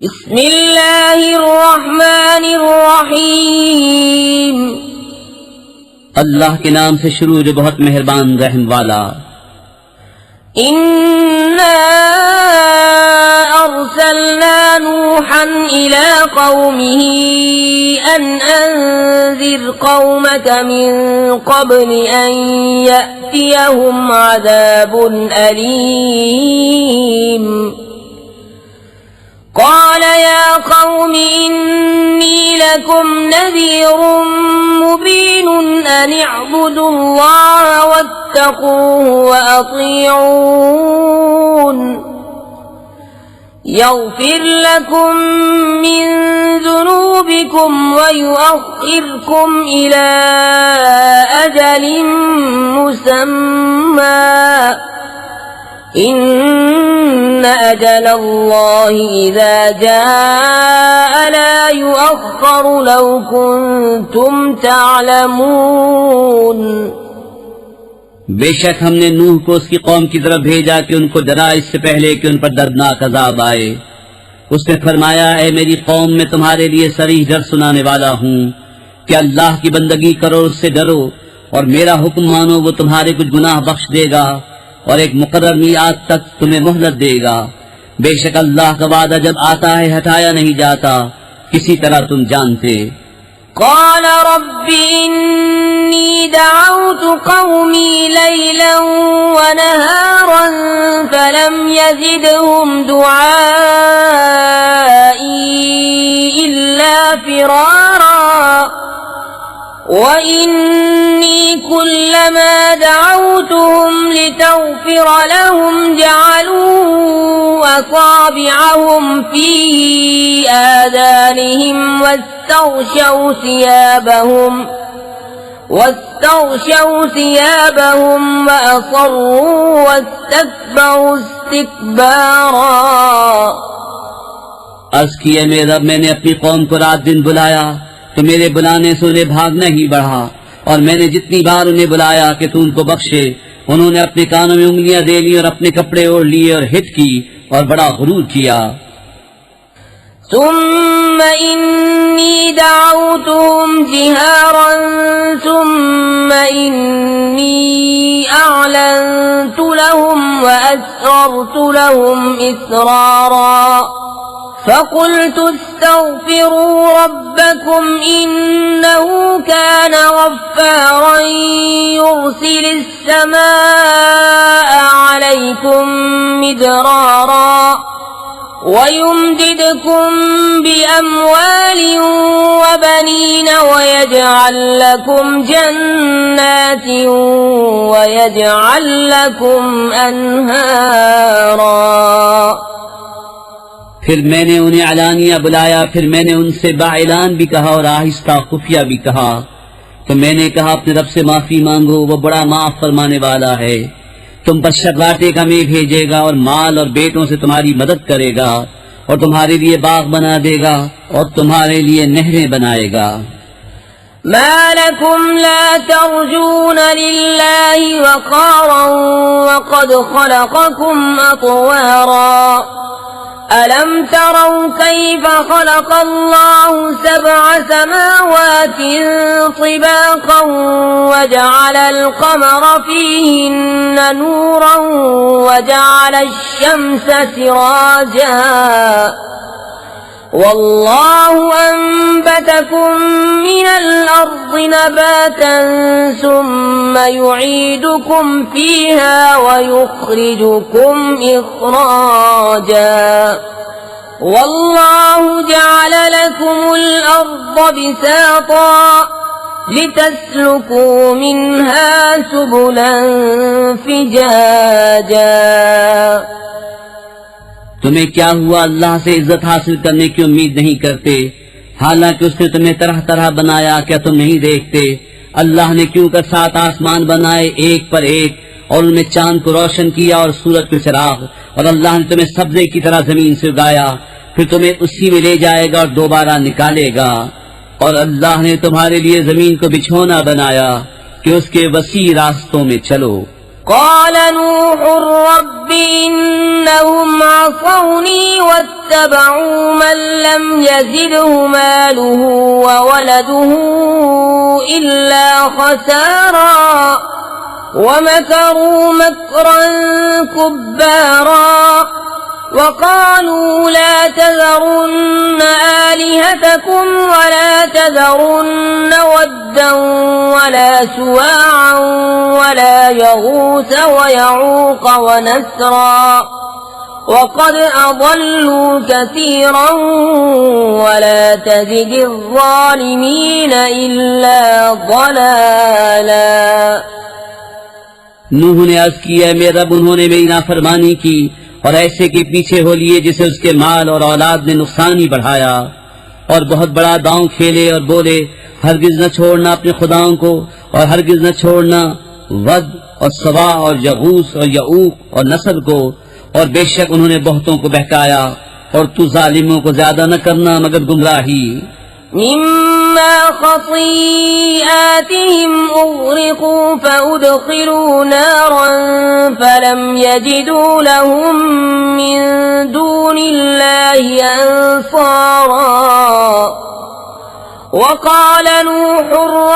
بسم اللہ الرحمن الرحیم اللہ کے نام سے شروع جو بہت مہربان رحم والا۔ انا ارسلنا نوحا الى قومه ان انذر قومك من قبل ان يأتيهم عذاب أليم قال يا قوم إني لكم نذير مبين أن اعبدوا الله واتقوه وأطيعون يغفر لكم من ذنوبكم ويؤخركم إلى أجل مسمى إن أجل الله إذا جاء لا يؤخر لو كنتم تعلمون۔ بے شک ہم نے نوح کو اس کی قوم کی طرف بھیجا کہ ان کو ڈرا اس سے پہلے کہ ان پر دردناک عذاب آئے۔ اس نے فرمایا اے میری قوم میں تمہارے لیے صریح ڈر سنانے والا ہوں کہ اللہ کی بندگی کرو، اس سے ڈرو اور میرا حکم مانو، وہ تمہارے کچھ گناہ بخش دے گا اور ایک مقرر میعاد تک تمہیں مہلت دے گا۔ بے شک اللہ کا وعدہ جب آتا ہے ہٹایا نہیں جاتا، کسی طرح تم جانتے۔ قال رب إني دعوت قومي ليلا ونهارا فلم يزدهم دعائي إلا فرارا وإني كلما دعوتهم لتغفر لهم جعلوا أصابعهم في آذانهم واستغشوا ثيابهم وأصروا واستكبروا استكبارا۔ عرض کیے میرے رب میں نے اپنی قوم کو رات دن بلایا تو میرے بلانے سے انہیں بھاگنا ہی بڑھا، اور میں نے جتنی بار انہیں بلایا کہ تو ان کو بخشے انہوں نے اپنے کانوں میں انگلیاں دے لی اور اپنے کپڑے اوڑھ لیے اور ہٹ کی اور بڑا غرور کیا۔ ثم إني دعوتهم جهارا ثم إني أعلنت لهم وأسررت لهم إسرارا فقلت استغفروا ربكم إنه كان غفارا يرسل السماء عليكم مدرارا ويمددكم بأموال وبنين ويجعل لكم جنات ويجعل لكم أنهارا۔ پھر میں نے انہیں علانیہ بلایا، پھر میں نے ان سے باعلان بھی کہا اور آہستہ خفیہ بھی کہا، تو میں نے کہا اپنے رب سے معافی مانگو، وہ بڑا معاف فرمانے والا ہے۔ تم پر شرلاٹے کا میں بھیجے گا اور مال اور بیٹوں سے تمہاری مدد کرے گا اور تمہارے لیے باغ بنا دے گا اور تمہارے لیے نہریں بنائے گا۔ ما لكم لا ترجون لله وقارا وقد خلقكم أطوارا ألم تروا كيف خلق الله 7 سماوات طباقا وجعل القمر فيهن نورا وجعل الشمس سراجا والله أنبتكم من الأرض نباتا ثم يعيدكم فيها ويخرجكم إخراجا والله جعل لكم الأرض بساطا لتسلكوا منها سبلا فجاجا۔ تمہیں کیا ہوا اللہ سے عزت حاصل کرنے کی امید نہیں کرتے، حالانکہ اس نے تمہیں طرح طرح بنایا، کیا تم نہیں دیکھتے؟ اللہ نے کیوں کر 7 آسمان بنائے ایک پر ایک اور ان میں چاند کو روشن کیا اور سورج کو چراغ، اور اللہ نے تمہیں سبزے کی طرح زمین سے اگایا، پھر تمہیں اسی میں لے جائے گا اور دوبارہ نکالے گا، اور اللہ نے تمہارے لیے زمین کو بچھونا بنایا کہ اس کے وسیع راستوں میں چلو، قال نوح رب إنهم عصوني واتبعوا من لم يزده ماله وولده إلا خسارا ومكروا مكرا كبارا وقالوا لا تذرن آلهتكم ولا تذرن ودا ولا سواعا ولا يغوث ويعوق ونسرا وقد أضلوا كثيرا ولا تزد الظالمين إلا ضلالا. نوح نے عرض کی ہے میرے رب انہوں نے میری نافرمانی کی اور ایسے کے پیچھے ہو لیے جسے اس کے مال اور اولاد نے نقصان ہی بڑھایا اور بہت بڑا داؤں کھیلے اور بولے ہرگز نہ چھوڑنا اپنے خداؤں کو اور ہرگز نہ چھوڑنا ود اور سوا اور یغوث اور یعوق اور نصر کو اور بے شک انہوں نے بہتوں کو بہکایا اور تو ظالموں کو زیادہ نہ کرنا مگر گمراہی. مما خطيئاتهم أغرقوا فأدخلوا نارا فلم يجدوا لهم من دون الله أنصارا. وقال نوح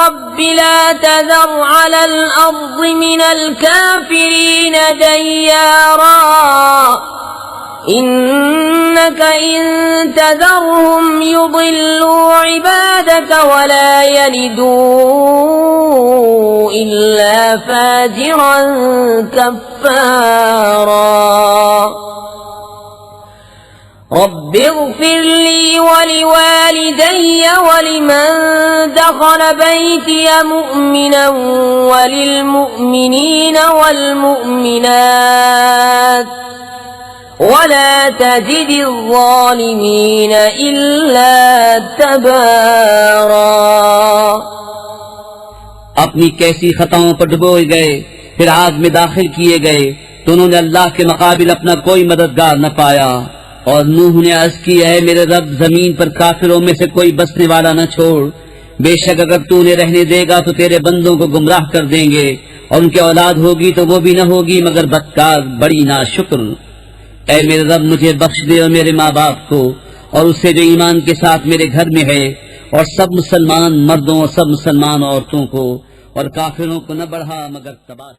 رب لا تذر على الأرض من الكافرين ديارا إنك إن تذرهم يضلوا عبادك ولا يلدوا إلا فاجرا كفارا. رب اغفر لي ولوالدي ولمن دخل بيتي مؤمنا وللمؤمنين والمؤمنات ولا تجد الظالمين إلا تبارا. اپنی کیسی خطاؤں پر ڈبوئے گئے پھر آگ میں داخل کیے گئے تو انہوں نے اللہ کے مقابل اپنا کوئی مددگار نہ پایا. اور نوح نے عرض کی ہے میرے رب زمین پر کافروں میں سے کوئی بسنے والا نہ چھوڑ. بے شک اگر تو انہیں رہنے دے گا تو تیرے بندوں کو گمراہ کر دیں گے اور ان کی اولاد ہوگی تو وہ بھی نہ ہوگی مگر بدکار بڑی ناشکر. اے میرے رب مجھے بخش دے اور میرے ماں باپ کو اور اس سے جو ایمان کے ساتھ میرے گھر میں ہے اور سب مسلمان مردوں اور سب مسلمان عورتوں کو اور کافروں کو نہ بڑھا مگر تباہ.